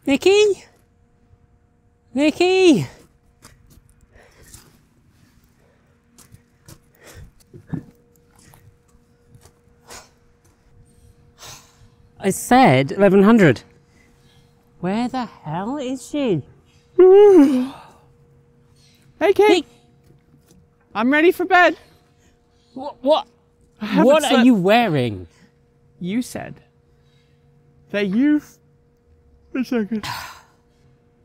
Nikki? Nikki? I said 1100. Where the hell is she? Hey, Kate. I'm ready for bed. What are you wearing? You said that you... A second.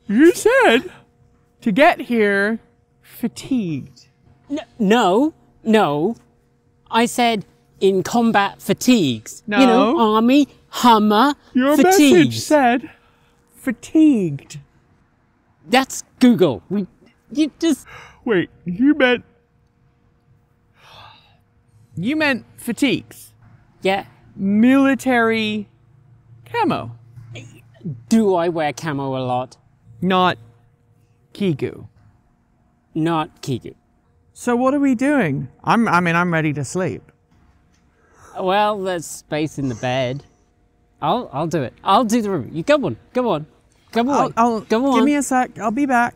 You said to get here fatigued. No. I said in combat fatigues. No. You know, army, Hummer, Your fatigues. message said fatigued. That's Google. You just... Wait, you meant fatigues. Yeah. Military camo. Do I wear camo a lot? Not Kigu. Not Kiku. So what are we doing? I'm ready to sleep. Well, there's space in the bed. I'll do it. I'll do the room. You go on. Go on. Go on. Go on. Give me a sec. I'll be back.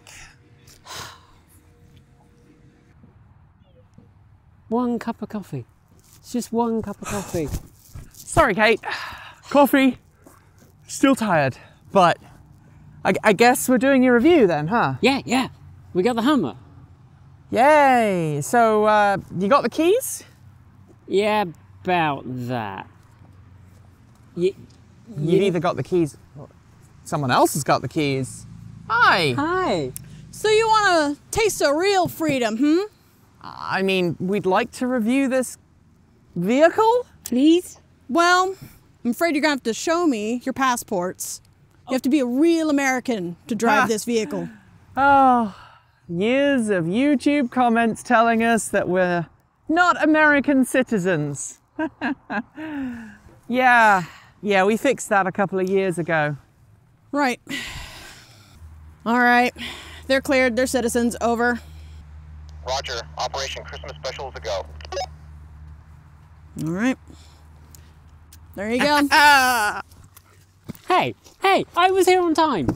One cup of coffee. It's just one cup of coffee. Sorry, Kate. Coffee. Still tired, but I guess we're doing a review then, huh? Yeah. We got the Hummer. Yay! So, you got the keys? Yeah, about that. You've either got the keys, or someone else has got the keys. Hi! Hi. So you want to taste of real freedom, I mean, we'd like to review this vehicle? Please? Well, I'm afraid you're going to have to show me your passports. You have to be a real American to drive this vehicle. Oh, years of YouTube comments telling us that we're not American citizens. Yeah, we fixed that a couple of years ago. Right. All right. They're cleared. They're citizens. Over. Roger. Operation Christmas Special is a go. All right. There you go. Hey, I was here on time.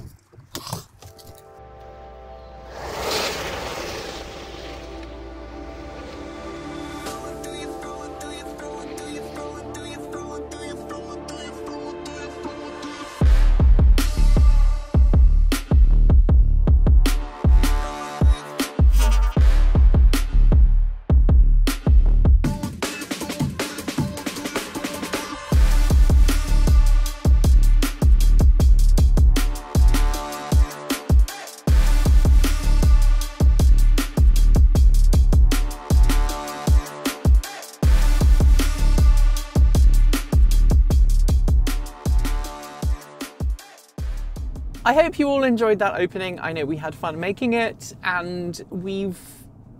I hope you all enjoyed that opening. I know we had fun making it, and we've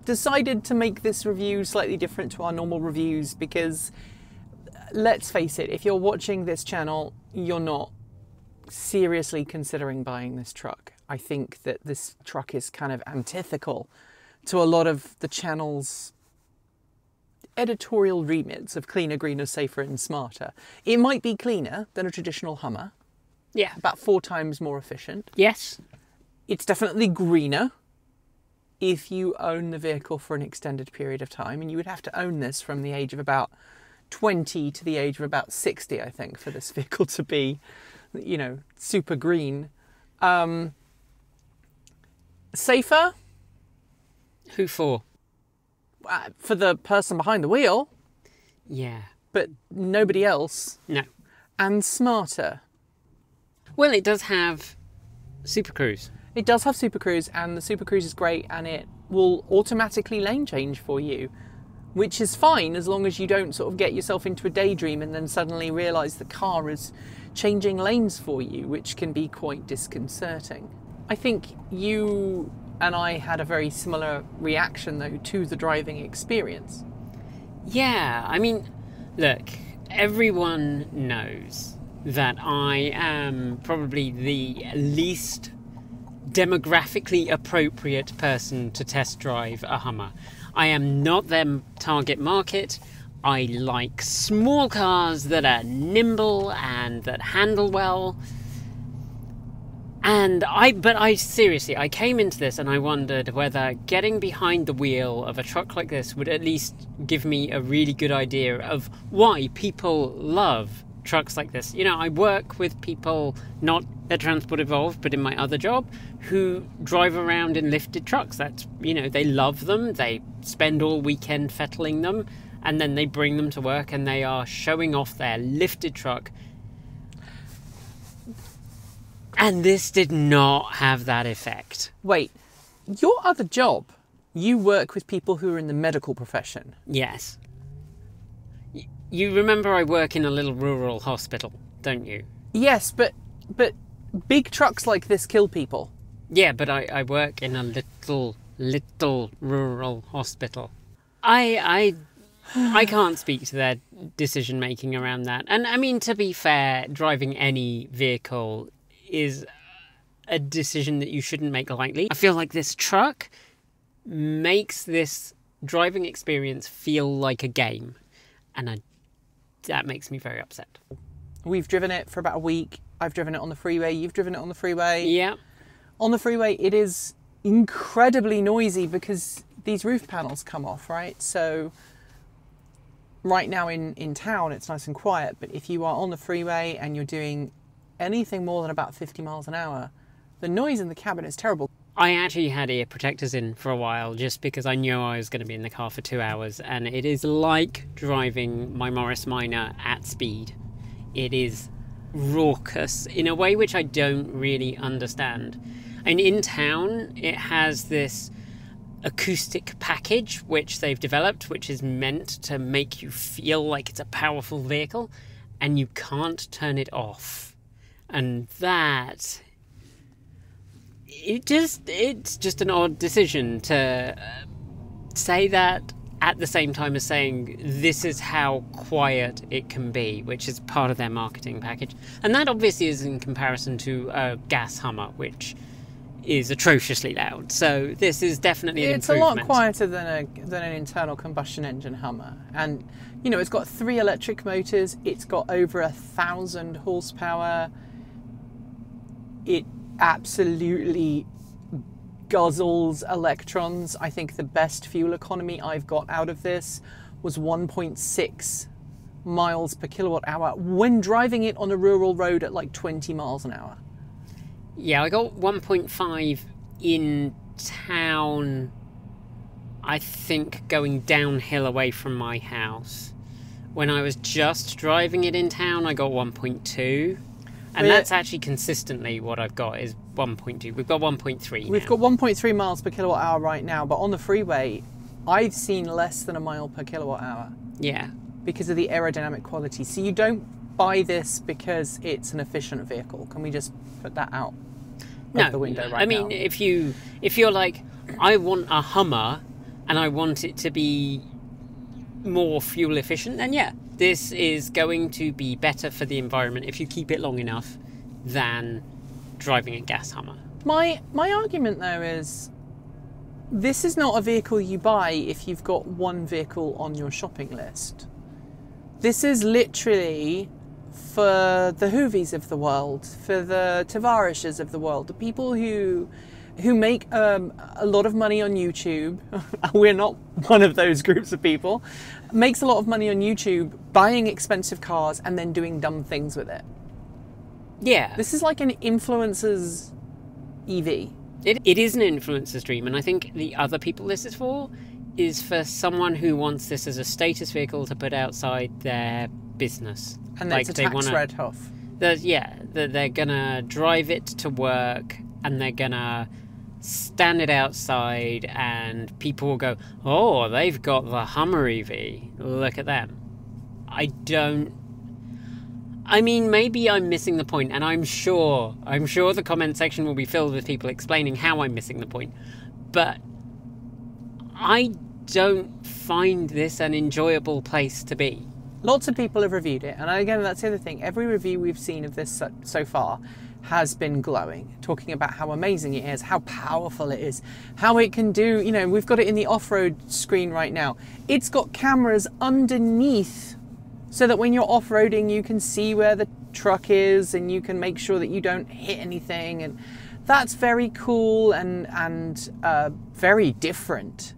decided to make this review slightly different to our normal reviews because, let's face it, if you're watching this channel, you're not seriously considering buying this truck. I think that this truck is kind of antithetical to a lot of the channel's editorial remits of cleaner, greener, safer and smarter. It might be cleaner than a traditional Hummer. Yeah. About 4 times more efficient. Yes. It's definitely greener if you own the vehicle for an extended period of time, and you would have to own this from the age of about 20 to the age of about 60, I think, for this vehicle to be, you know, super green. Safer? Who for? For the person behind the wheel, Yeah. but nobody else. No. And smarter. Well, it does have Super Cruise. It does have Super Cruise, and the Super Cruise is great, and it will automatically lane change for you, which is fine as long as you don't sort of get yourself into a daydream and then suddenly realise the car is changing lanes for you, which can be quite disconcerting. I think you and I had a very similar reaction, though, to the driving experience. Yeah, I mean, look, everyone knows that I am probably the least demographically appropriate person to test drive a Hummer. I am not their target market. I like small cars that are nimble and that handle well. But I seriously, I came into this and I wondered whether getting behind the wheel of a truck like this would at least give me a really good idea of why people love trucks like this. You know, I work with people, not at Transport Evolved, but in my other job, who drive around in lifted trucks. That's, you know, they love them, they spend all weekend fettling them, and then they bring them to work and they are showing off their lifted truck. And this did not have that effect. Wait, your other job, you work with people who are in the medical profession. Yes. You remember I work in a little rural hospital, don't you? Yes, but big trucks like this kill people. Yeah, but I work in a little rural hospital. I can't speak to their decision making around that. And I mean, to be fair, driving any vehicle is a decision that you shouldn't make lightly. I feel like this truck makes this driving experience feel like a game, and that makes me very upset. We've driven it for about a week. I've driven it on the freeway. You've driven it on the freeway. Yeah. On the freeway, it is incredibly noisy because these roof panels come off, right? So right now in town, it's nice and quiet. But if you are on the freeway and you're doing anything more than about 50 miles an hour, the noise in the cabin is terrible. I actually had ear protectors in for a while just because I knew I was going to be in the car for 2 hours, and it is like driving my Morris Minor at speed. It is raucous in a way which I don't really understand. And in town, it has this acoustic package which they've developed, which is meant to make you feel like it's a powerful vehicle, and you can't turn it off. And that, it's just an odd decision to say that at the same time as saying this is how quiet it can be, which is part of their marketing package. And that obviously is in comparison to a gas Hummer, which is atrociously loud. So this is definitely an improvement. It's a lot quieter than an internal combustion engine Hummer. And, you know, it's got 3 electric motors. It's got over 1,000 horsepower. It absolutely guzzles electrons. I think the best fuel economy I've got out of this was 1.6 miles per kilowatt hour when driving it on a rural road at like 20 miles an hour. Yeah, I got 1.5 in town, I think, going downhill away from my house. When I was just driving it in town, I got 1.2. And that's actually consistently what I've got is 1.2. We've got 1.3 now. We've got 1.3 miles per kilowatt hour right now, but on the freeway, I've seen less than a mile per kilowatt hour. Yeah. Because of the aerodynamic quality. So you don't buy this because it's an efficient vehicle. Can we just put that out of the window right now? I mean, if you're like, I want a Hummer and I want it to be more fuel efficient, then yeah, this is going to be better for the environment if you keep it long enough than driving a gas Hummer. My argument though is this is not a vehicle you buy if you've got one vehicle on your shopping list. This is literally for the Hoovies of the world, for the Tavareshes of the world, the people who make a lot of money on YouTube. We're not one of those groups of people. Makes a lot of money on YouTube buying expensive cars and then doing dumb things with it. Yeah. This is like an influencer's EV. It is an influencer's dream, and I think the other people this is for someone who wants this as a status vehicle to put outside their business. And that's like a tax write-off. They're gonna drive it to work and they're gonna stand it outside and people will go, oh, they've got the Hummer EV, look at them. I mean, maybe I'm missing the point, and I'm sure the comment section will be filled with people explaining how I'm missing the point, but I don't find this an enjoyable place to be. Lots of people have reviewed it, and again, that's the other thing. Every review we've seen of this so far has been glowing, talking about how amazing it is, how powerful it is, how it can do, you know, we've got it in the off-road screen right now. It's got cameras underneath so that when you're off-roading, you can see where the truck is and you can make sure that you don't hit anything. And That's very cool and very different.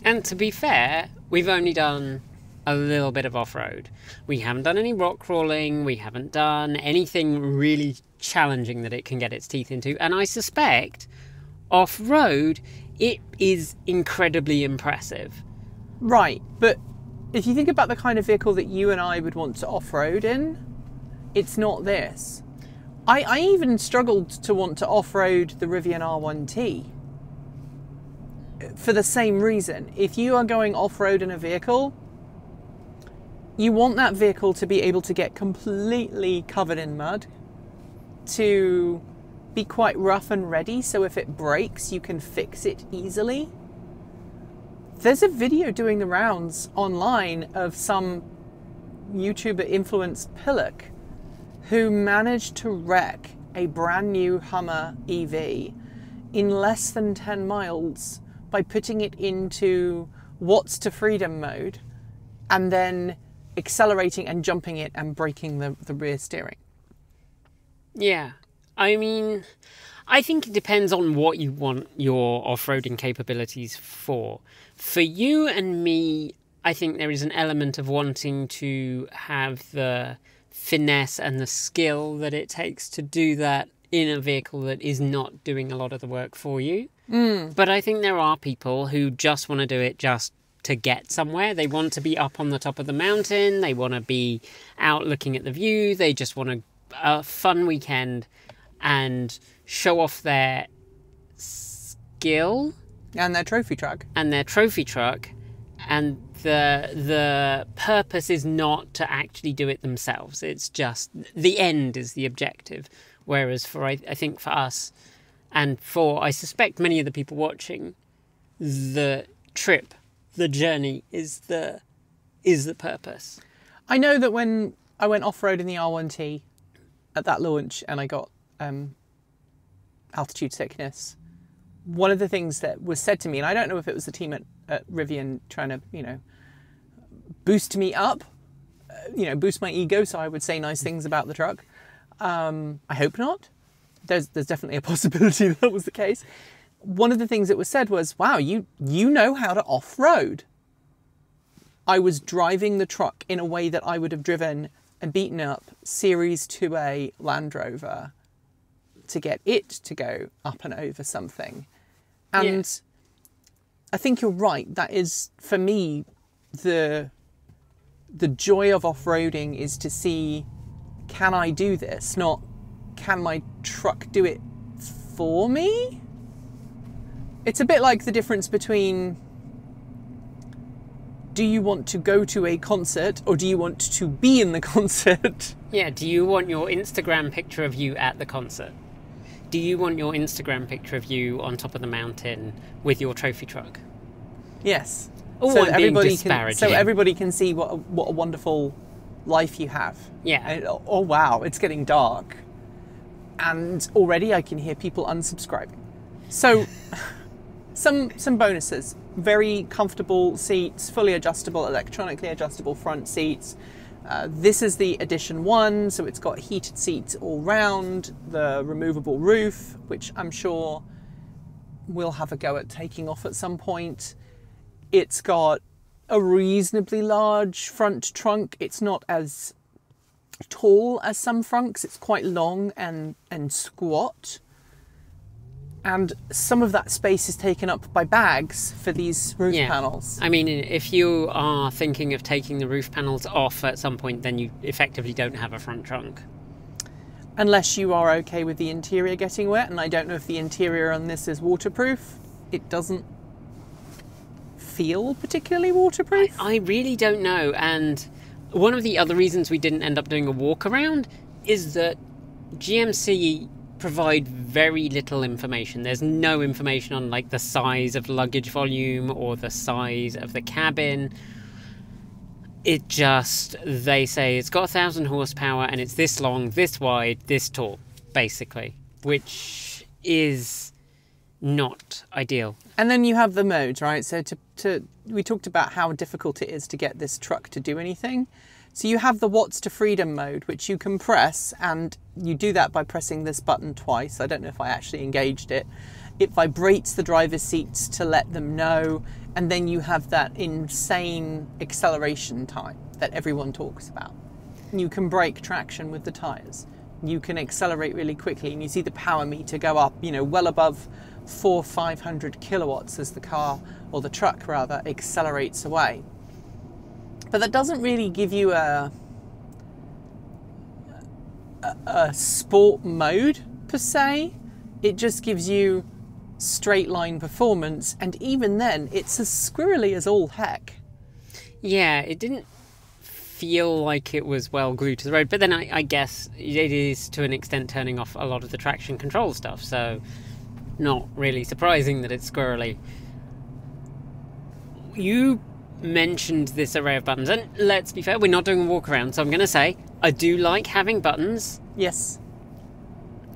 And to be fair, we've only done a little bit of off-road. We haven't done any rock crawling, we haven't done anything really challenging that it can get its teeth into, and I suspect off-road it is incredibly impressive. Right, but if you think about the kind of vehicle that you and I would want to off-road in, it's not this. I even struggled to want to off-road the Rivian R1T for the same reason. If you are going off-road in a vehicle, you want that vehicle to be able to get completely covered in mud, to be quite rough and ready, so if it breaks, you can fix it easily. There's a video doing the rounds online of some YouTuber influenced pillock who managed to wreck a brand new Hummer EV in less than 10 miles by putting it into watts to freedom mode and then accelerating and jumping it and braking the rear steering. Yeah, I mean, I think it depends on what you want your off-roading capabilities for. For you and me, I think there is an element of wanting to have the finesse and the skill that it takes to do that in a vehicle that is not doing a lot of the work for you. But I think there are people who just want to do it just to get somewhere. They want to be up on the top of the mountain, they want to be out looking at the view, they just want a fun weekend and show off their skill And their trophy truck. and the purpose is not to actually do it themselves. It's just the end is the objective. Whereas for I think for us, and for I suspect many of the people watching, the trip, the journey is the purpose. I know that when I went off-road in the R1T at that launch and I got altitude sickness, one of the things that was said to me, and I don't know if it was the team at Rivian trying to, boost me up, boost my ego, so I would say nice things about the truck. I hope not. There's definitely a possibility that was the case. One of the things that was said was, wow, you know how to off-road. I was driving the truck in a way that I would have driven and beaten up Series 2A Land Rover to get it to go up and over something. And yeah. I think you're right. That is, for me, the joy of off-roading is to see, can I do this? Not, can my truck do it for me? It's a bit like the difference between, do you want to go to a concert or do you want to be in the concert? Yeah, do you want your Instagram picture of you at the concert? Do you want your Instagram picture of you on top of the mountain with your trophy truck? Yes. So everybody can see what a wonderful life you have. Yeah. And, oh wow, it's getting dark. And already I can hear people unsubscribing. So some bonuses. Very comfortable seats, fully adjustable, electronically adjustable front seats. This is the Edition 1, so it's got heated seats all round, the removable roof, which I'm sure we'll have a go at taking off at some point. It's got a reasonably large front trunk. It's not as tall as some fronks. It's quite long and squat. And some of that space is taken up by bags for these roof panels. I mean, if you are thinking of taking the roof panels off at some point, then you effectively don't have a front trunk. Unless you are okay with the interior getting wet, and I don't know if the interior on this is waterproof. It doesn't feel particularly waterproof. I really don't know, and one of the other reasons we didn't end up doing a walk around is that GMC provide very little information. There's no information on like the size of luggage volume or the size of the cabin. It just, they say it's got 1,000 horsepower and it's this long, this wide, this tall, basically, which is not ideal. And then you have the modes, right? So we talked about how difficult it is to get this truck to do anything. So you have the Watts to Freedom mode, which you can press, and you do that by pressing this button twice. I don't know if I actually engaged it. It vibrates the driver's seats to let them know, and then you have that insane acceleration time that everyone talks about. You can break traction with the tyres. You can accelerate really quickly, and you see the power meter go up, you know, well above 400-500 kilowatts as the car, or the truck rather, accelerates away. But that doesn't really give you a sport mode per se. It just gives you straight line performance, and even then it's as squirrely as all heck. Yeah, it didn't feel like it was well glued to the road, but then I guess it is to an extent turning off a lot of the traction control stuff, so not really surprising that it's squirrely. You mentioned this array of buttons, and let's be fair, we're not doing a walk around, so I'm going to say I do like having buttons. Yes.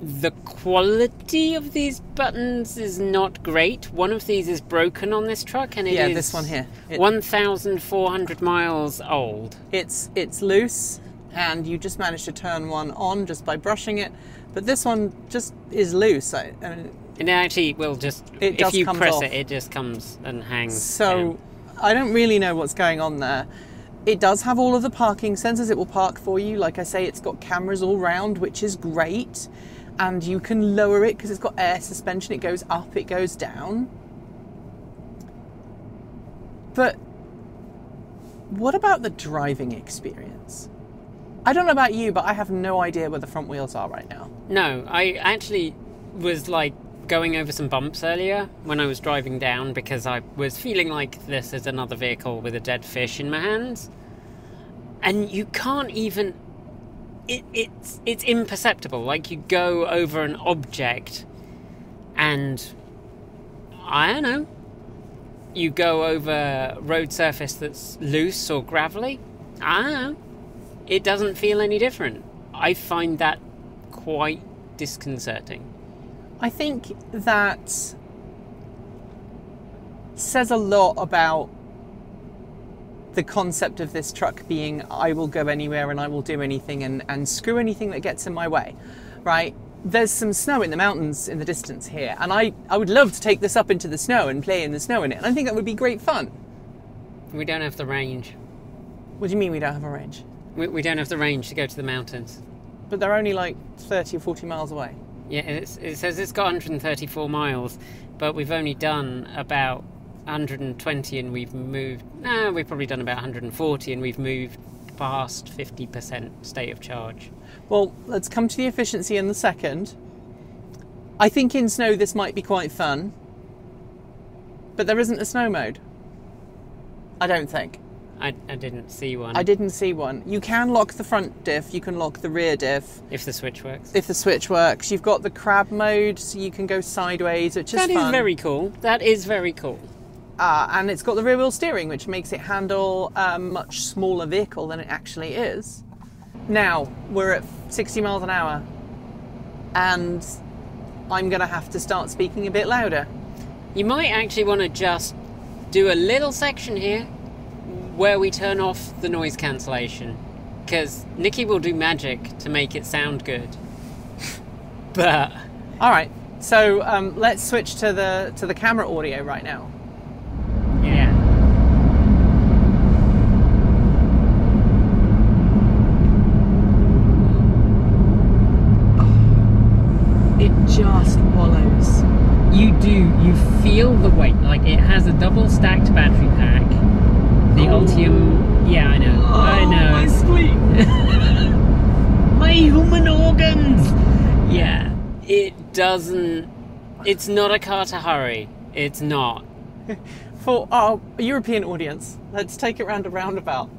The quality of these buttons is not great. One of these is broken on this truck, and it is this one here. 1,400 miles old. It's loose, and you just managed to turn one on just by brushing it, but this one just is loose. I mean, And it actually will just, if you press it, it just comes and hangs So down. I don't really know what's going on there. It does have all of the parking sensors. It will park for you. Like I say, it's got cameras all round, which is great. And you can lower it because it's got air suspension. It goes up, it goes down. But what about the driving experience? I don't know about you, but I have no idea where the front wheels are right now. No, I actually was like going over some bumps earlier when I was driving down because I was feeling like this is another vehicle with a dead fish in my hands. And you can't even... It's imperceptible. Like, you go over an object and... I don't know. You go over road surface that's loose or gravelly. I don't know. It doesn't feel any different. I find that quite disconcerting. I think that says a lot about the concept of this truck being I will go anywhere and I will do anything and screw anything that gets in my way, right? There's some snow in the mountains in the distance here, and I would love to take this up into the snow and play in the snow in it, and I think that would be great fun. We don't have the range. What do you mean we don't have a range? We don't have the range to go to the mountains. But they're only like 30 or 40 miles away. Yeah, it says it's got 134 miles, but we've only done about 120 and we've moved... No, we've probably done about 140 and we've moved past 50% state of charge. Well, let's come to the efficiency in the second. I think in snow this might be quite fun, but there isn't a snow mode. I don't think. I didn't see one. I didn't see one. You can lock the front diff, you can lock the rear diff. If the switch works. If the switch works. You've got the crab mode, so you can go sideways, which is fun. That is very cool. That is very cool. And it's got the rear wheel steering, which makes it handle a much smaller vehicle than it actually is. Now, we're at 60 miles an hour, and I'm going to have to start speaking a bit louder. You might actually want to just do a little section here where we turn off the noise cancellation, because Nikki will do magic to make it sound good. But all right, so let's switch to the camera audio right now. yeah, It just wallows. you feel the weight. Like, it has a double stacked battery pack. The Ultium, yeah, I know. I know. My spleen. My human organs! Yeah, it doesn't... It's not a car to hurry. It's not. For our European audience, let's take it round a roundabout,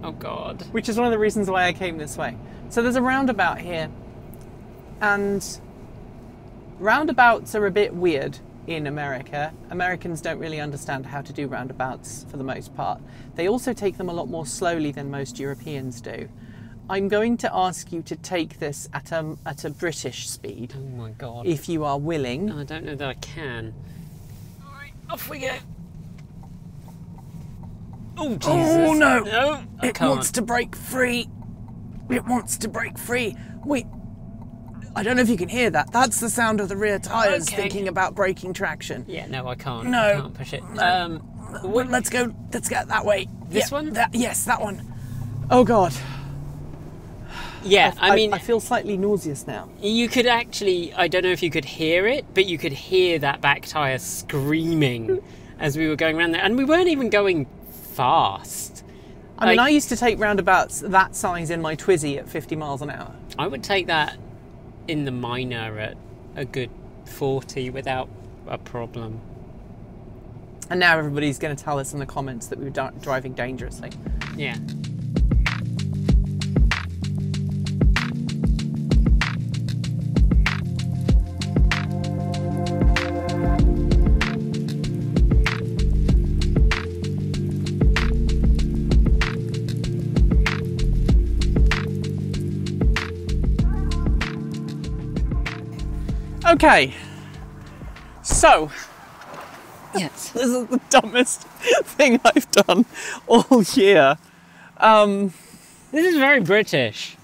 Oh, God. which is one of the reasons why I came this way. So there's a roundabout here, and roundabouts are a bit weird in America. Americans don't really understand how to do roundabouts for the most part. They also take them a lot more slowly than most Europeans do. I'm going to ask you to take this at a British speed, Oh, my God. if you are willing. I don't know that I can. Alright, off we go. Oh, Jesus. Oh no! No, I It can't. wants to break free. It wants to break free. Wait. I don't know if you can hear that. That's the sound of the rear tyres Okay. thinking about braking traction. Yeah, no, I can't. No. I can't push it. Let's go. Let's get that way. This Yeah, one? Yes, that one. Oh God. Yeah, I mean, I feel slightly nauseous now. you could actually, I don't know if you could hear it, but you could hear that back tyre screaming as we were going around there. And we weren't even going fast. I mean, Like- I used to take roundabouts that size in my Twizy at 50 miles an hour. I would take that in the minor at a good 40 without a problem. And now everybody's going to tell us in the comments that we were driving dangerously. Yeah. Okay. So, Yes. this is the dumbest thing I've done all year. This is very British.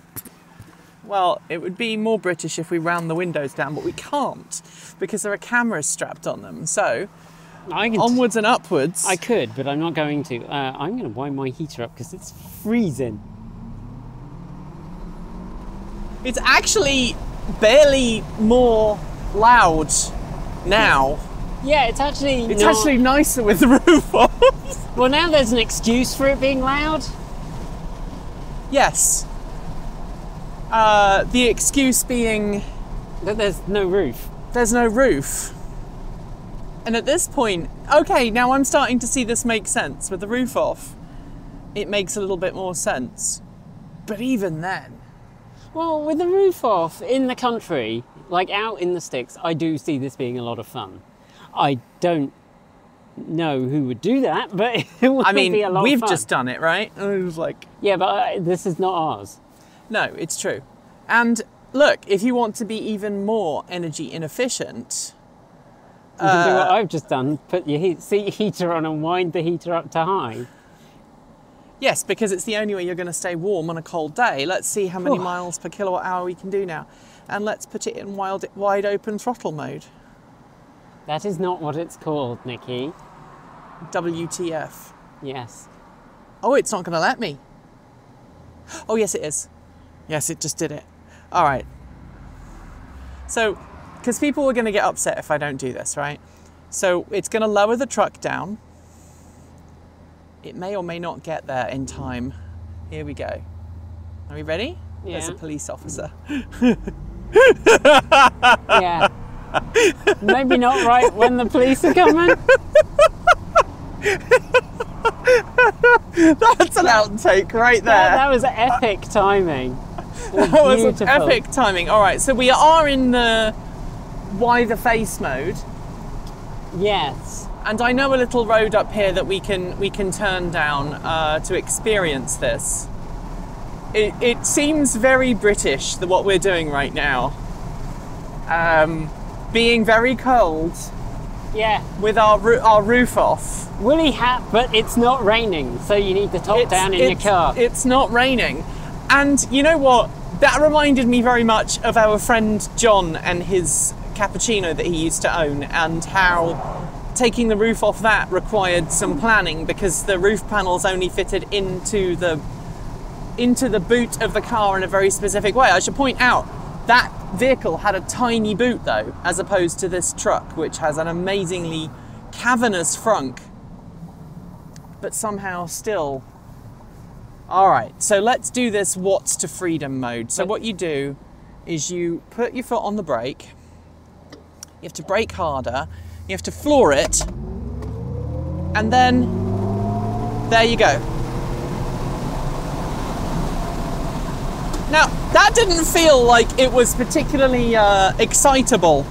Well, it would be more British if we round the windows down, but we can't because there are cameras strapped on them. So, I can. onwards and upwards. I could, but I'm not going to. I'm going to wind my heater up because it's freezing. It's actually barely more loud now. Yeah, it's actually. It's actually nicer with the roof off. Well, now there's an excuse for it being loud. Yes. The excuse being That there's no roof. there's no roof. And at this point, okay, now I'm starting to see this make sense. With the roof off, it makes a little bit more sense. But even then, Well, with the roof off in the country, like out in the sticks, I do see this being a lot of fun. I don't know who would do that, but it would I mean, be a lot we've of fun. just done it, right? And it was like, Yeah, but this is not ours. no, it's true. And look, if you want to be even more energy inefficient, You can do what I've just done, put your seat heater on and wind the heater up to high. yes, because it's the only way you're going to stay warm on a cold day. Let's see how many Whew. miles per kilowatt hour we can do now. And let's put it in wide open throttle mode. That is not what it's called, Nikki. WTF. Yes. Oh, it's not going to let me. Oh, yes, it is. Yes, it just did it. All right. So, because people are going to get upset if I don't do this, right? So it's going to lower the truck down. It may or may not get there in time. Here we go. Are we ready? There's a Yeah. police officer. Yeah. Maybe not right when the police are coming. That's an outtake right there. That was epic timing. That was an beautiful. epic timing. All right, so we are in the wider face mode. Yes. And I know a little road up here that we can turn down to experience this. It seems very British, what we're doing right now. Being very cold Yeah. with our roof off. Woolly hat, but it's not raining, so you need the top down in your car. It's not raining. And you know what? That reminded me very much of our friend John and his cappuccino that he used to own, and how taking the roof off that required some planning because the roof panels only fitted into the boot of the car in a very specific way. I should point out that vehicle had a tiny boot though, as opposed to this truck, which has an amazingly cavernous frunk, but somehow still. All right, so let's do this Watts to Freedom mode. So what you do is you put your foot on the brake, you have to brake harder, you have to floor it, and then there you go. Now, that didn't feel like it was particularly excitable.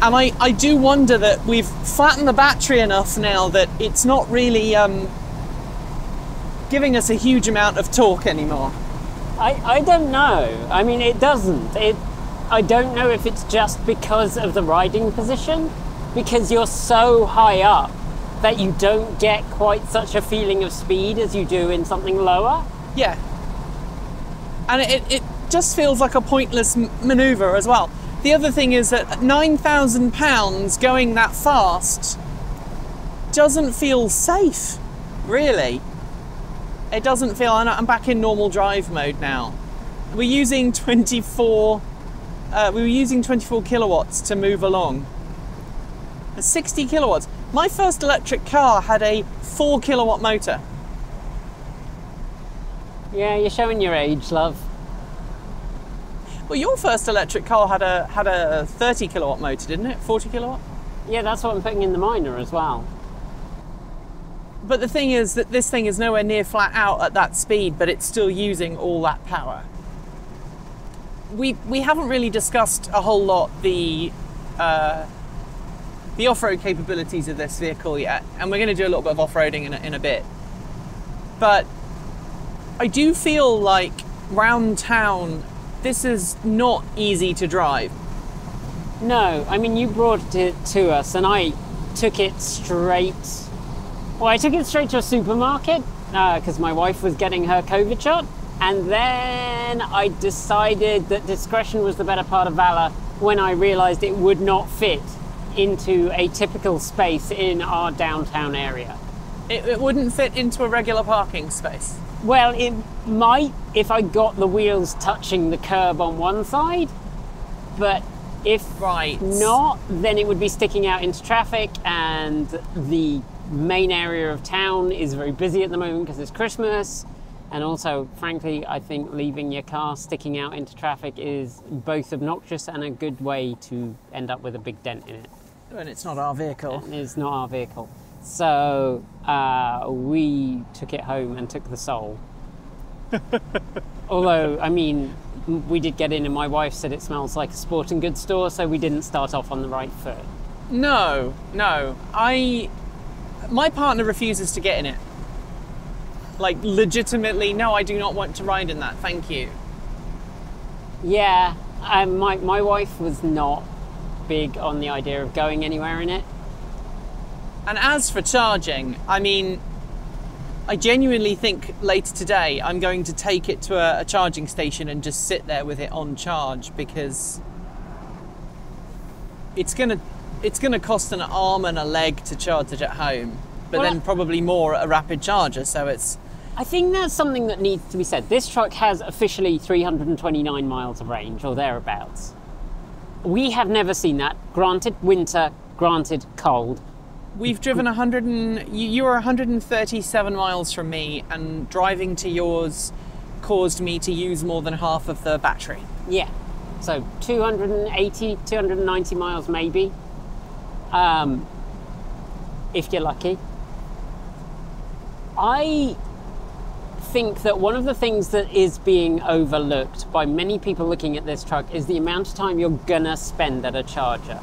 And I do wonder that we've flattened the battery enough now that it's not really giving us a huge amount of torque anymore. I don't know. I mean, it doesn't. I don't know if it's just because of the riding position, because you're so high up that you don't get quite such a feeling of speed as you do in something lower. Yeah. And it just feels like a pointless maneuver as well. The other thing is that at 9,000 pounds going that fast doesn't feel safe, really. It doesn't feel, and I'm back in normal drive mode now. We're using 24 kilowatts to move along. 60 kilowatts. My first electric car had a 4 kilowatt motor. Yeah, you're showing your age, love. Well, your first electric car had a 30 kilowatt motor, didn't it? 40 kilowatt? Yeah, that's what I'm putting in the Miner as well. But the thing is that this thing is nowhere near flat out at that speed, but it's still using all that power. We haven't really discussed a whole lot the off-road capabilities of this vehicle yet, and we're going to do a little bit of off-roading in a bit. But I do feel like round town, this is not easy to drive. No, I mean, you brought it to us and I took it straight. Well, I took it straight to a supermarket because my wife was getting her COVID shot. And then I decided that discretion was the better part of valor when I realized it would not fit into a typical space in our downtown area. It wouldn't fit into a regular parking space. Well, it might if I got the wheels touching the curb on one side, but if not, then it would be sticking out into traffic, and the main area of town is very busy at the moment because it's Christmas. And also, frankly, I think leaving your car sticking out into traffic is both obnoxious and a good way to end up with a big dent in it. And it's not our vehicle. It's not our vehicle. So we took it home and took the Soul. Although, I mean, we did get in and my wife said it smells like a sporting goods store, so we didn't start off on the right foot. No. My partner refuses to get in it. Like, legitimately, no, I do not want to ride in that, thank you. Yeah, my wife was not big on the idea of going anywhere in it. And as for charging, I mean, I genuinely think later today I'm going to take it to a charging station and just sit there with it on charge, because it's gonna cost an arm and a leg to charge it at home, but then probably more at a rapid charger, so it's... I think that's something that needs to be said. This truck has officially 329 miles of range, or thereabouts. We have never seen that. Granted, winter, granted, cold. We've driven you were 137 miles from me, and driving to yours caused me to use more than half of the battery. Yeah. So 280, 290 miles maybe. If you're lucky. I think that one of the things that is being overlooked by many people looking at this truck is the amount of time you're gonna spend at a charger.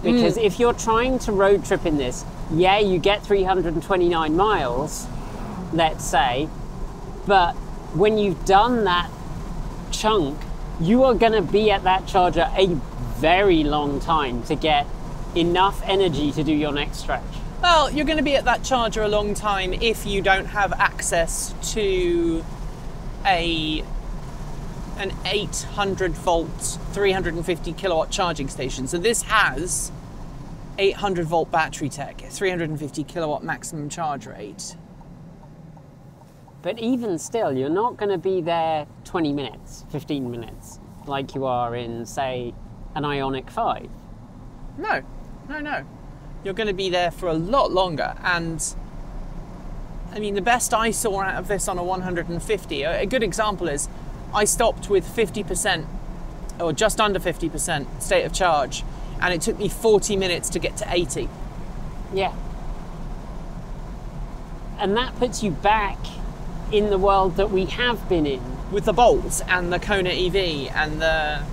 Because if you're trying to road trip in this, yeah, you get 329 miles, let's say, but when you've done that chunk, you are gonna be at that charger a very long time to get enough energy to do your next stretch. Well, you're going to be at that charger a long time if you don't have access to an 800 volt, 350 kilowatt charging station. So this has 800 volt battery tech, 350 kilowatt maximum charge rate. But even still, you're not going to be there 20 minutes, 15 minutes, like you are in, say, an Ioniq 5. No. You're going to be there for a lot longer, and I mean, the best I saw out of this on a 150, a good example is I stopped with 50% or just under 50% state of charge, and it took me 40 minutes to get to 80. Yeah. And that puts you back in the world that we have been in. With the Bolt and the Kona EV and the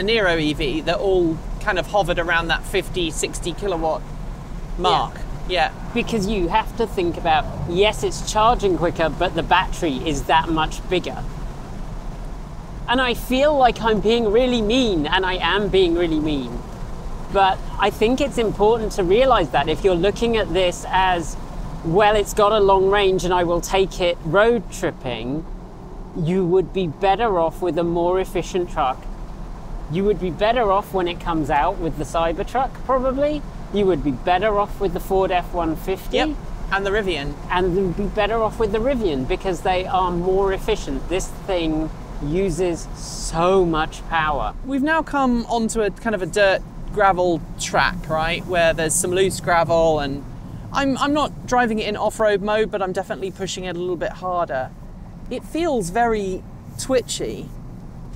Nero EV, they're all kind of hovered around that 50, 60 kilowatt mark. Yeah. Because you have to think about, yes, it's charging quicker, but the battery is that much bigger. And I feel like I'm being really mean, and I am being really mean. But I think it's important to realize that if you're looking at this as, well, it's got a long range and I will take it road tripping, you would be better off with a more efficient truck. You would be better off when it comes out with the Cybertruck, probably. You would be better off with the Ford F-150. Yep. And the Rivian. And you'd be better off with the Rivian because they are more efficient. This thing uses so much power. We've now come onto a kind of a dirt gravel track, right, where there's some loose gravel, and I'm not driving it in off-road mode, but I'm definitely pushing it a little bit harder. It feels very twitchy,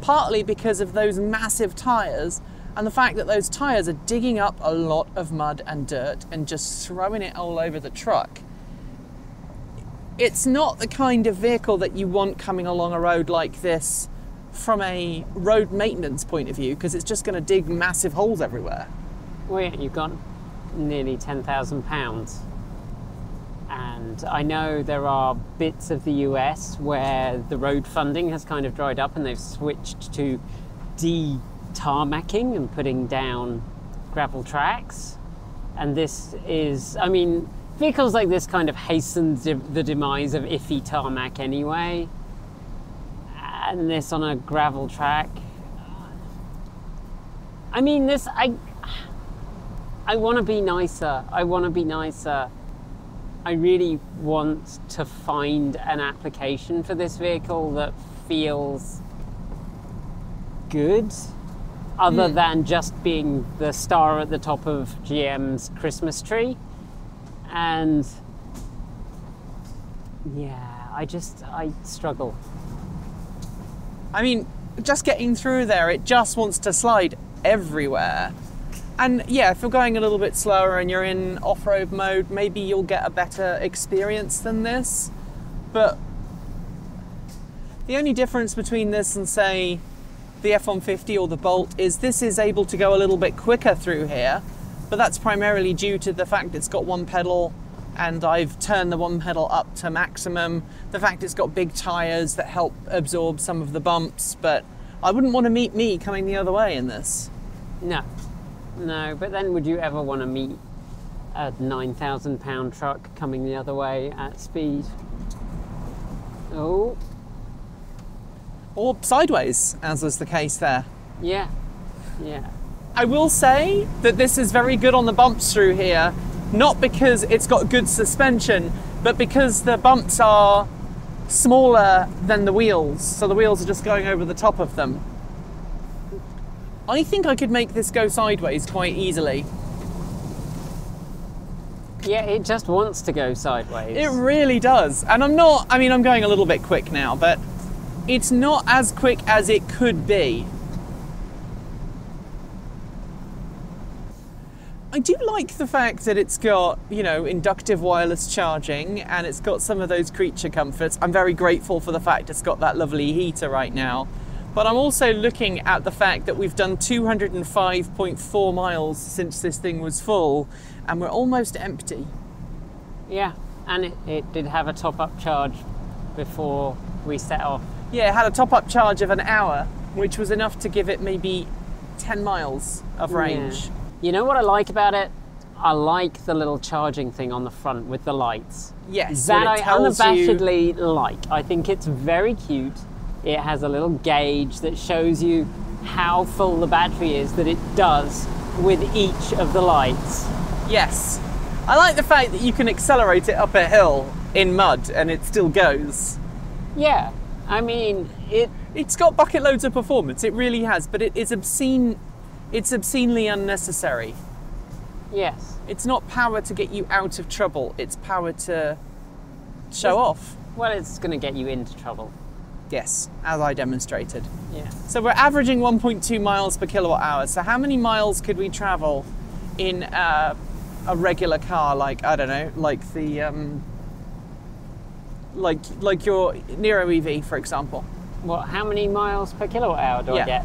partly because of those massive tyres and the fact that those tyres are digging up a lot of mud and dirt and just throwing it all over the truck. It's not the kind of vehicle that you want coming along a road like this from a road maintenance point of view, because it's just going to dig massive holes everywhere. Well, yeah, you've got nearly £10,000. And I know there are bits of the US where the road funding has kind of dried up and they've switched to de-tarmacking and putting down gravel tracks. And this is, I mean, vehicles like this kind of hasten the demise of iffy tarmac anyway. And this on a gravel track. I mean, this, I want to be nicer. I want to be nicer. I really want to find an application for this vehicle that feels good, other than just being the star at the top of GM's Christmas tree. And yeah, I struggle. I mean, just getting through there, it just wants to slide everywhere. And yeah, if you're going a little bit slower and you're in off-road mode, maybe you'll get a better experience than this. But the only difference between this and, say, the F-150 or the Bolt is this is able to go a little bit quicker through here, but that's primarily due to the fact it's got one pedal and I've turned the one pedal up to maximum. The fact it's got big tyres that help absorb some of the bumps, but I wouldn't want to meet me coming the other way in this. No, but then would you ever want to meet a £9,000 truck coming the other way at speed? Oh. Or sideways, as was the case there. Yeah. I will say that this is very good on the bumps through here, not because it's got good suspension, but because the bumps are smaller than the wheels, so the wheels are just going over the top of them. I think I could make this go sideways quite easily. Yeah, it just wants to go sideways. It really does. And I'm going a little bit quick now, but it's not as quick as it could be. I do like the fact that it's got, inductive wireless charging and it's got some of those creature comforts. I'm very grateful for the fact it's got that lovely heater right now. But I'm also looking at the fact that we've done 205.4 miles since this thing was full and we're almost empty. Yeah, and it did have a top-up charge before we set off. Yeah, it had a top-up charge of an hour, which was enough to give it maybe 10 miles of range. Yeah. You know what I like about it? I like the little charging thing on the front with the lights. Yes, that I unabashedly like. I think it's very cute. It has a little gauge that shows you how full the battery is that it does with each of the lights. Yes. I like the fact that you can accelerate it up a hill in mud and it still goes. Yeah. I mean, it's got bucket loads of performance. It really has, but it is obscene. It's obscenely unnecessary. Yes. It's not power to get you out of trouble. It's power to show off. Well, it's going to get you into trouble. Yes, as I demonstrated. Yeah. So we're averaging 1.2 miles per kilowatt hour. So how many miles could we travel in a regular car? Like, I don't know, like the like your Nero EV, for example. What? How many miles per kilowatt hour do I get?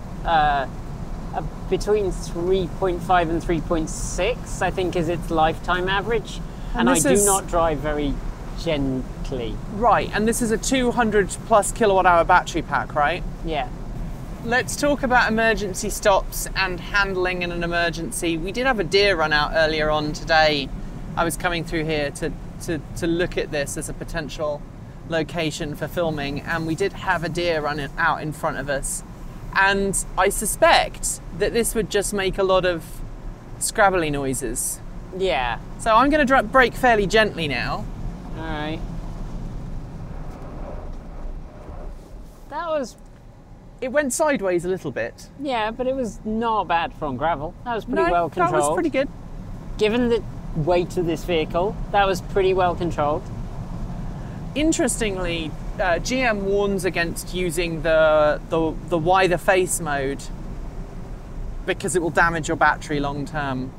Between 3.5 and 3.6, I think, is its lifetime average. And I do not drive very gently. Right, and this is a 200 plus kilowatt hour battery pack, right? Yeah. let's talk about emergency stops and handling in an emergency. We did have a deer run out earlier on today. I was coming through here to look at this as a potential location for filming, and we did have a deer run out in front of us. And I suspect that this would just make a lot of scrabbly noises. Yeah. So I'm going to brake fairly gently now. All right. That was, It went sideways a little bit. yeah, but it was not bad from gravel. That was pretty well controlled. That was pretty good. Given the weight of this vehicle, that was pretty well controlled. Interestingly, GM warns against using the wider face mode because it will damage your battery long term.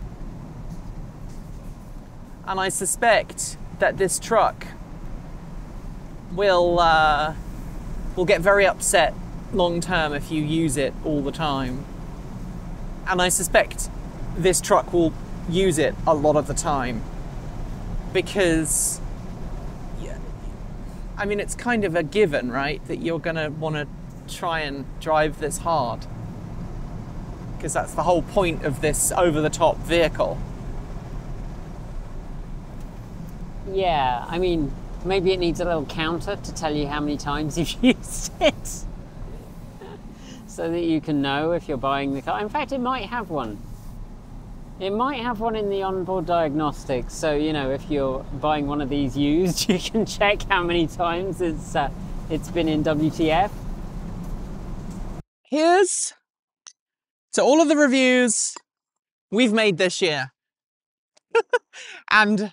And I suspect that this truck will get very upset long term if you use it all the time. And I suspect this truck will use it a lot of the time because, I mean, it's kind of a given, right? That you're going to want to try and drive this hard because that's the whole point of this over-the-top vehicle. Yeah, I mean, maybe it needs a little counter to tell you how many times you've used it. So that you can know if you're buying the car. In fact, it might have one. It might have one in the onboard diagnostics. So, you know, if you're buying one of these used, you can check how many times it's been in WTF. Here's to all of the reviews we've made this year. And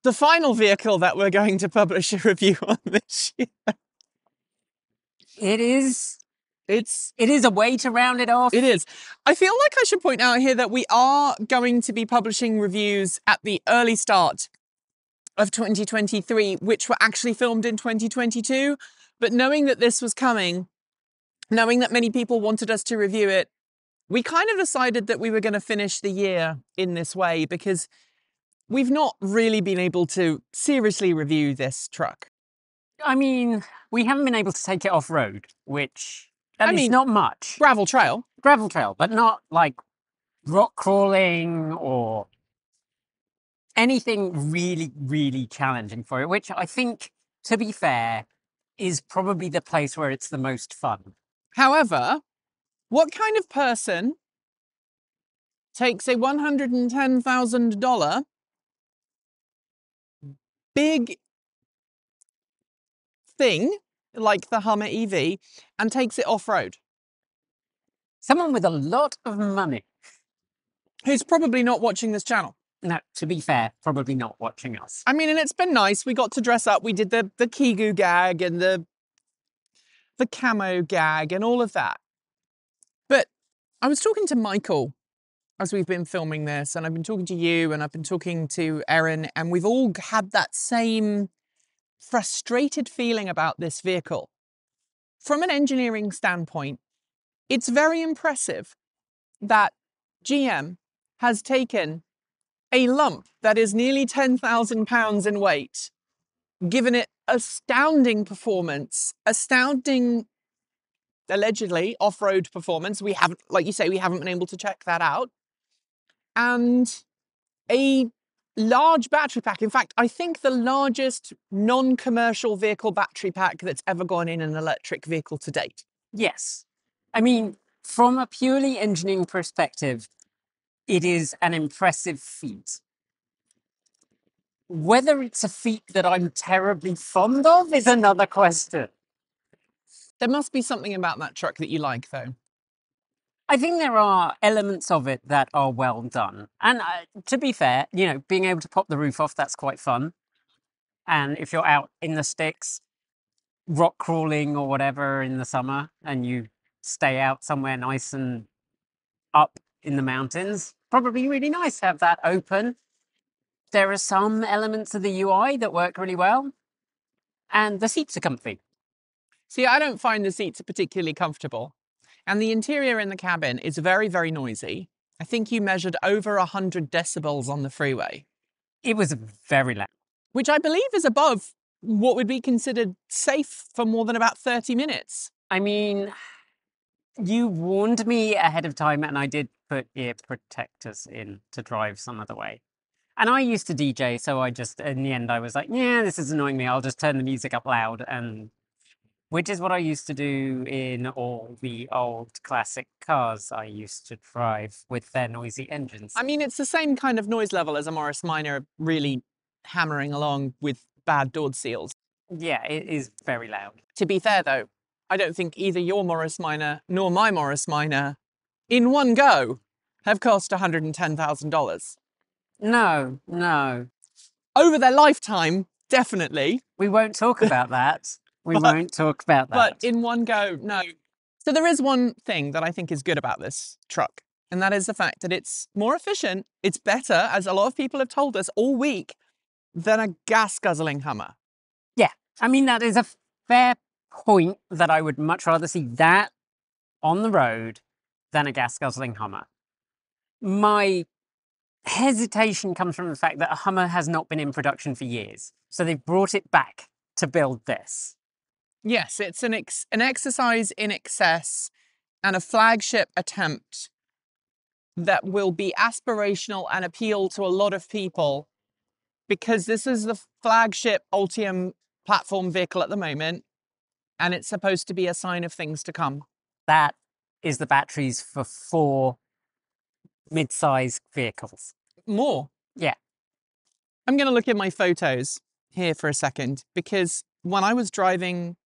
the final vehicle that we're going to publish a review on this year. It is It's a way to round it off. It is. I feel like I should point out here that we are going to be publishing reviews at the early start of 2023, which were actually filmed in 2022. But knowing that this was coming, knowing that many people wanted us to review it, we kind of decided that we were going to finish the year in this way because we've not really been able to seriously review this truck. I mean, we haven't been able to take it off-road, which... I mean, not much. Gravel trail. Gravel trail, but not like rock crawling or anything really, really challenging for it, which I think, to be fair, is probably the place where it's the most fun. However, what kind of person takes a $110,000 big thing like the Hummer EV and takes it off-road? Someone with a lot of money. Who's probably not watching this channel. No, to be fair, probably not watching us. I mean, and it's been nice. We got to dress up. We did the Kigu gag and the camo gag and all of that. But I was talking to Michael as we've been filming this, and I've been talking to you, and I've been talking to Erin, and we've all had that same frustrated feeling about this vehicle. From an engineering standpoint, it's very impressive that GM has taken a lump that is nearly 10,000 pounds in weight, given it astounding performance, astounding, allegedly, off-road performance. We haven't, like you say, we haven't been able to check that out. And a large battery pack. In fact, I think the largest non-commercial vehicle battery pack that's ever gone in an electric vehicle to date. Yes. I mean, from a purely engineering perspective, it is an impressive feat. Whether it's a feat that I'm terribly fond of is another question. There must be something about that truck that you like, though. I think there are elements of it that are well done. And to be fair, you know, being able to pop the roof off, that's quite fun. And if you're out in the sticks, rock crawling or whatever in the summer, and you stay out somewhere nice and up in the mountains, probably really nice to have that open. There are some elements of the UI that work really well. And the seats are comfy. See, I don't find the seats particularly comfortable. And the interior in the cabin is very, very noisy. I think you measured over 100 decibels on the freeway. It was very loud. Which I believe is above what would be considered safe for more than about 30 minutes. I mean, you warned me ahead of time, and I did put ear protectors in to drive some other way. And I used to DJ, so I just, in the end, I was like, yeah, this is annoying me. I'll just turn the music up loud, and which is what I used to do in all the old classic cars I used to drive with their noisy engines. I mean, it's the same kind of noise level as a Morris Minor really hammering along with bad door seals. Yeah, it is very loud. To be fair, though, I don't think either your Morris Minor nor my Morris Minor, in one go, have cost $110,000. No. Over their lifetime, definitely. We won't talk about that. We But- won't talk about that. But in one go, no. So there is one thing that I think is good about this truck, and that is the fact that it's more efficient. It's better, as a lot of people have told us all week, than a gas-guzzling Hummer. I mean, that is a fair point that I would much rather see that on the road than a gas-guzzling Hummer. My hesitation comes from the fact that a Hummer has not been in production for years. So they've brought it back to build this. Yes, it's an exercise in excess and a flagship attempt that will be aspirational and appeal to a lot of people, because this is the flagship Ultium platform vehicle at the moment, and it's supposed to be a sign of things to come. That is the batteries for 4 mid-size vehicles. More. Yeah. I'm going to look at my photos here for a second, because when I was driving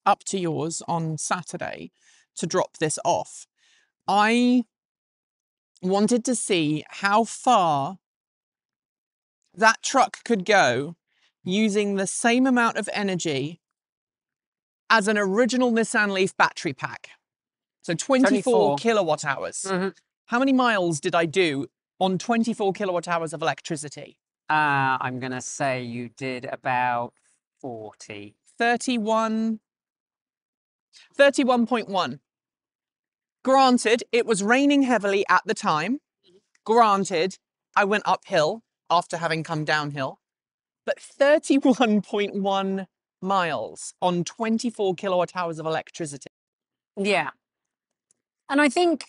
up to yours on Saturday to drop this off, I wanted to see how far that truck could go using the same amount of energy as an original Nissan Leaf battery pack. So 24 kilowatt hours. Mhm. How many miles did I do on 24 kilowatt hours of electricity? I'm going to say you did about 40. 31.1. Granted, it was raining heavily at the time. Granted, I went uphill after having come downhill. But 31.1 miles on 24 kilowatt hours of electricity. Yeah. And I think,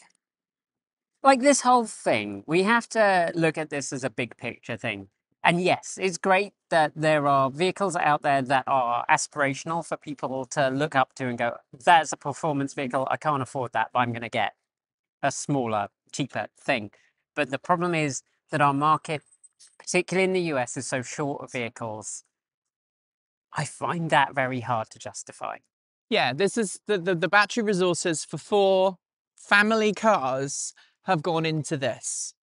like, this whole thing, we have to look at this as a big picture thing. And yes, it's great that there are vehicles out there that are aspirational for people to look up to and go, that's a performance vehicle. I can't afford that, but I'm going to get a smaller, cheaper thing. But the problem is that our market, particularly in the US, is so short of vehicles. I find that very hard to justify. Yeah, this is the battery resources for 4 family cars have gone into this.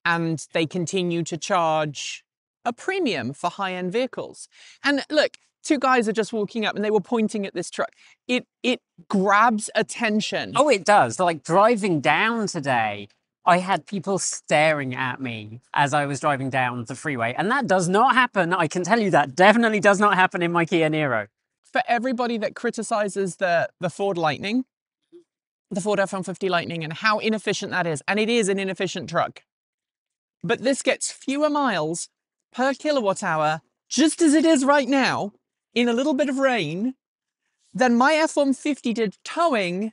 And they continue to charge a premium for high-end vehicles. And look, 2 guys are just walking up and they were pointing at this truck. It grabs attention. Oh, it does. Like, driving down today, I had people staring at me as I was driving down the freeway. And that does not happen. I can tell you that definitely does not happen in my Kia Niro. For everybody that criticizes the Ford Lightning, the Ford F-150 Lightning, and how inefficient that is, and it is an inefficient truck, but this gets fewer miles per kilowatt hour, just as it is right now, in a little bit of rain, than my F-150 did towing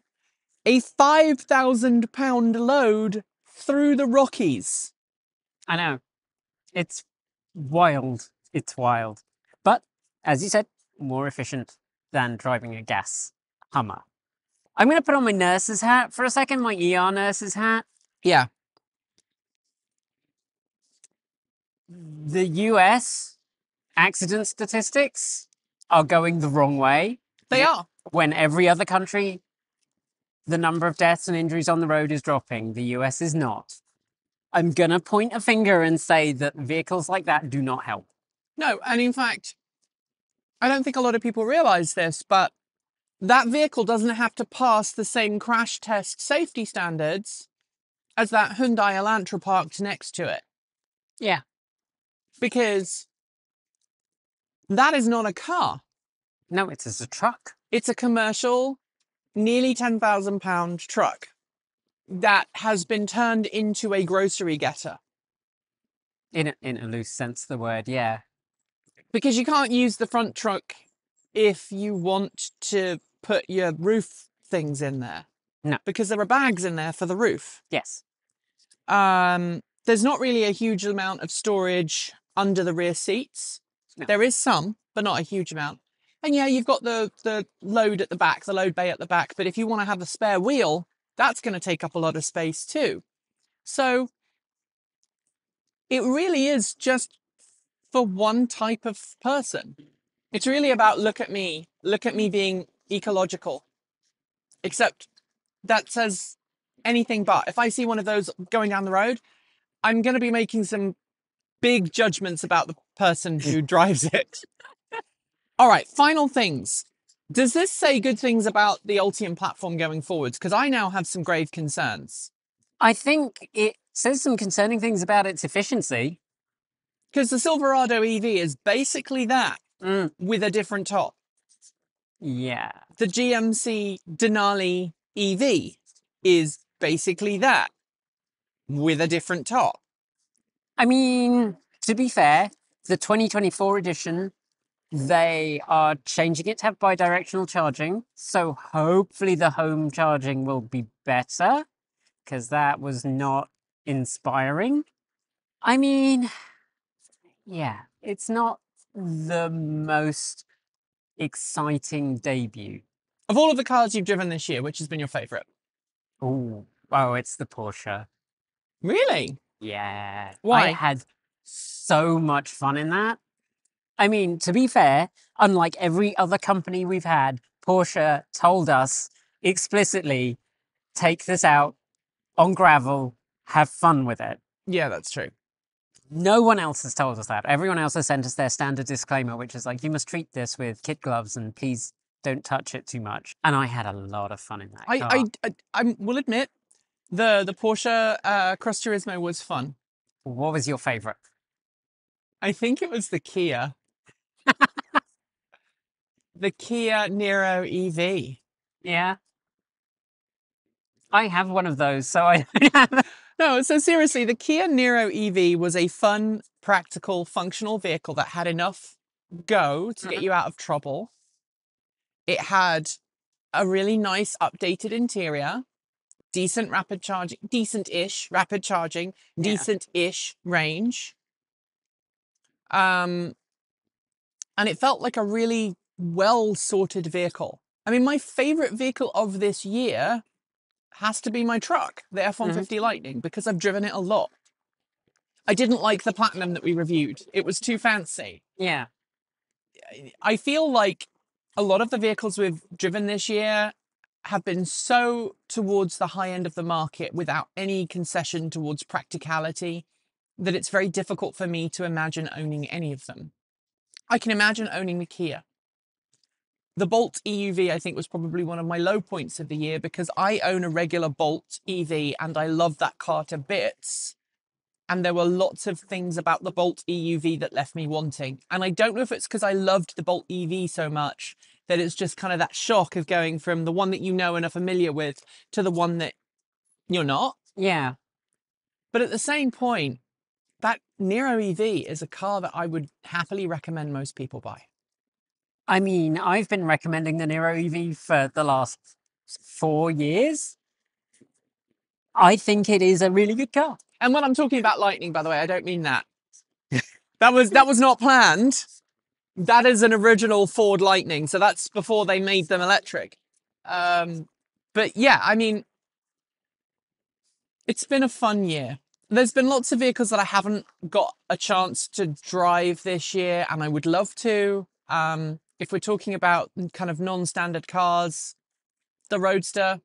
a 5,000-pound load through the Rockies. I know. It's wild. It's wild. But, as you said, more efficient than driving a gas Hummer. I'm going to put on my nurse's hat for a second, my ER nurse's hat. Yeah. The US accident statistics are going the wrong way. They are. When every other country, the number of deaths and injuries on the road is dropping, the US is not. I'm going to point a finger and say that vehicles like that do not help. No, and in fact, I don't think a lot of people realize this, but that vehicle doesn't have to pass the same crash test safety standards as that Hyundai Elantra parked next to it. Yeah. Because that is not a car. No, it's as a truck. It's a commercial, nearly £10,000 truck that has been turned into a grocery getter. In a loose sense of the word, yeah. Because you can't use the front trunk if you want to put your roof things in there. No. Because there are bags in there for the roof. Yes. There's not really a huge amount of storage under the rear seats. No. There is some, but not a huge amount. And yeah, you've got the load at the back, the load bay at the back. But if you want to have a spare wheel, that's going to take up a lot of space too. So it really is just for one type of person. It's really about look at me being ecological. Except that says anything but. If I see one of those going down the road, I'm going to be making some big judgments about the person who drives it. All right, final things. Does this say good things about the Ultium platform going forwards? Because I now have some grave concerns. I think it says some concerning things about its efficiency. Because the Silverado EV is basically that with a different top. Yeah. The GMC Denali EV is basically that with a different top. I mean, to be fair, the 2024 edition, they are changing it to have bidirectional charging. So hopefully the home charging will be better, because that was not inspiring. I mean, yeah, it's not the most exciting debut. Of all of the cars you've driven this year, which has been your favourite? Oh, it's the Porsche. Really? Yeah. Why? I had so much fun in that. I mean, to be fair, unlike every other company we've had, Porsche told us explicitly, take this out on gravel, have fun with it. Yeah, that's true. No one else has told us that. Everyone else has sent us their standard disclaimer, which is like, you must treat this with kid gloves and please don't touch it too much. And I had a lot of fun in that car. I will admit, the Porsche Cross Turismo was fun. What was your favourite? I think it was the Kia. The Kia Niro EV. Yeah. I have one of those, so I don't have... No, so seriously, the Kia Niro EV was a fun, practical, functional vehicle that had enough go to get you out of trouble. It had a really nice updated interior, decent rapid charging, decent-ish rapid charging, decent-ish range. And it felt like a really well-sorted vehicle. I mean, my favorite vehicle of this year has to be my truck, the F-150 Lightning, because I've driven it a lot. I didn't like the Platinum that we reviewed. It was too fancy. Yeah. I feel like a lot of the vehicles we've driven this year have been so towards the high end of the market without any concession towards practicality that it's very difficult for me to imagine owning any of them. I can imagine owning the Kia. The Bolt EUV, I think, was probably one of my low points of the year because I own a regular Bolt EV and I love that car to bits. And there were lots of things about the Bolt EUV that left me wanting. And I don't know if it's because I loved the Bolt EV so much that it's just kind of that shock of going from the one that you know and are familiar with to the one that you're not. Yeah. But at the same point, that Niro EV is a car that I would happily recommend most people buy. I mean, I've been recommending the Niro EV for the last 4 years. I think it is a really good car. And when I'm talking about Lightning, by the way, I don't mean that. That was not planned. That is an original Ford Lightning. So that's before they made them electric. But yeah, I mean, it's been a fun year. There's been lots of vehicles that I haven't got a chance to drive this year, and I would love to. If we're talking about kind of non-standard cars, the Roadster,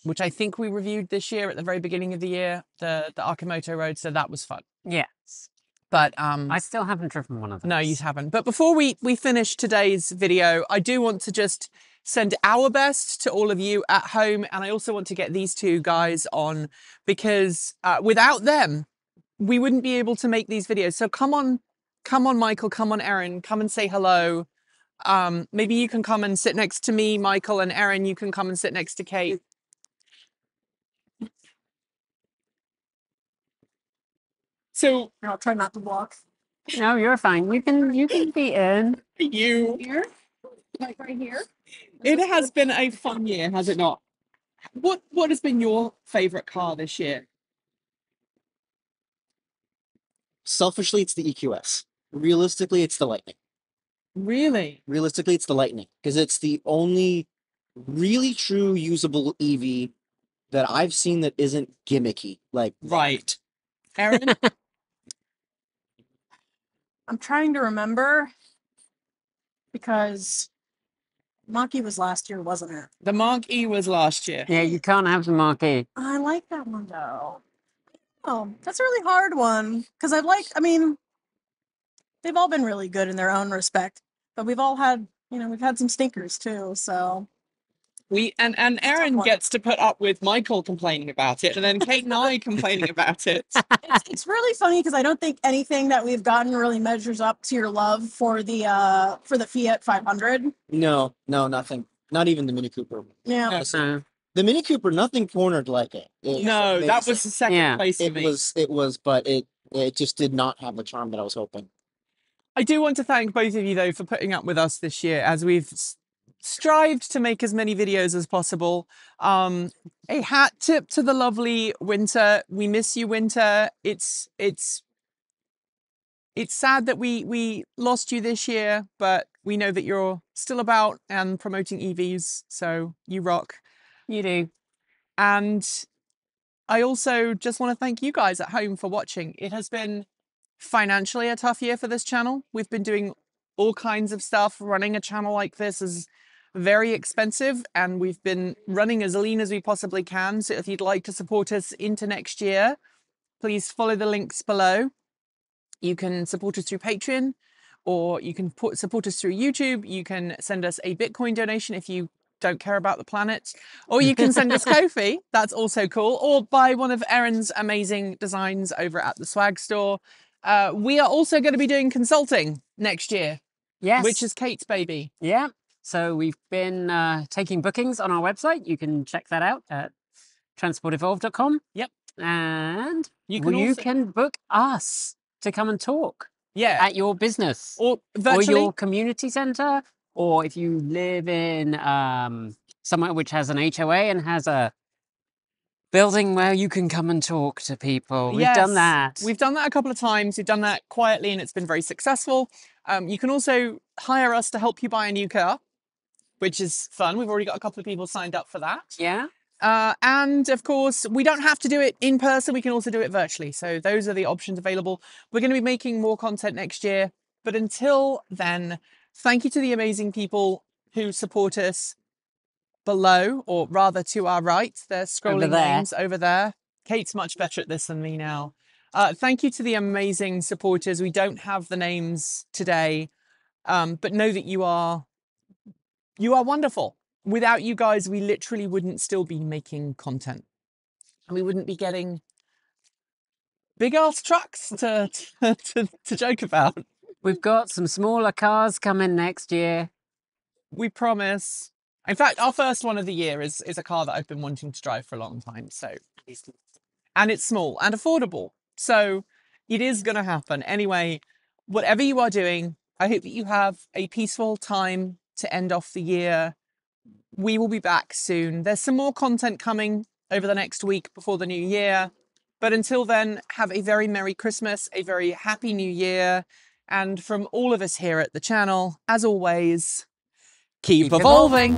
which I think we reviewed this year at the very beginning of the year, the Arcimoto Roadster, that was fun. Yes. But I still haven't driven one of those. no, you haven't. But before we finish today's video, I do want to just send our best to all of you at home. And I also want to get these two guys on because without them, we wouldn't be able to make these videos. So come on, Michael, come on, Erin, come and say hello. Maybe you can come and sit next to me, Michael, and Erin, you can come and sit next to Kate. So I'll try not to walk. No, you're fine. You can be in. you, Like right here. It has been a fun year, has it not? What has been your favorite car this year? Selfishly, it's the EQS. Realistically, it's the Lightning. Really? Realistically, it's the Lightning because it's the only really true usable EV that I've seen that isn't gimmicky. Like, Right. Erin? I'm trying to remember because Mach-E was last year, wasn't it? The Mark E was last year. Yeah, you can't have the marquee. I like that one though. Oh, that's a really hard one because I mean, they've all been really good in their own respect, but we've all had, we've had some stinkers too. So And Erin gets to put up with Michael complaining about it, and then Kate and I complaining about it. it's really funny because I don't think anything that we've gotten really measures up to your love for the Fiat 500. no, nothing. Not even the Mini Cooper. Yeah. No. So, The Mini Cooper, nothing cornered like it. No, that was the second Yeah. place for It me. was, but it just did not have the charm that I was hoping. I do want to thank both of you though for putting up with us this year as we've strived to make as many videos as possible. A hat tip to the lovely Winter. We miss you, Winter. It's sad that we lost you this year, but we know that you're still about and promoting EVs, so you rock. you do. And I also just want to thank you guys at home for watching. It has been financially a tough year for this channel. We've been doing all kinds of stuff. Running a channel like this is very expensive, and we've been running as lean as we possibly can. So if you'd like to support us into next year, please follow the links below. You can support us through Patreon, or you can support us through YouTube. You can send us a Bitcoin donation if you don't care about the planet, or you can send us Ko-fi. That's also cool. Or buy one of Erin's amazing designs over at the swag store. We are also going to be doing consulting next year, Yes. which is Kate's baby. Yeah. So we've been taking bookings on our website. You can check that out at transportevolve.com. Yep. And You can you also- can book us to come and talk Yeah, at your business or or virtually. your community center, or if you live in somewhere which has an HOA and has a building where you can come and talk to people. We've done Yes, that. We've done that a couple of times. We've done that quietly and it's been very successful. You can also hire us to help you buy a new car, which is fun. We've already got a couple of people signed up for that. Yeah. And of course, we don't have to do it in person. We can also do it virtually. So those are the options available. We're going to be making more content next year. But until then, thank you to the amazing people who support us below, or rather to our right. They're scrolling there. names over there. Kate's much better at this than me now. Thank you to the amazing supporters. We don't have the names today, but know that you are wonderful. Without you guys, we literally wouldn't still be making content, and we wouldn't be getting big ass trucks to joke about. We've got some smaller cars coming next year. We promise. In fact, our first one of the year is a car that I've been wanting to drive for a long time. So, and it's small and affordable. So it is going to happen. Anyway, whatever you are doing, I hope that you have a peaceful time to end off the year. We will be back soon. There's some more content coming over the next week before the new year. But until then, have a very Merry Christmas, a very Happy New Year. And from all of us here at the channel, as always, keep evolving.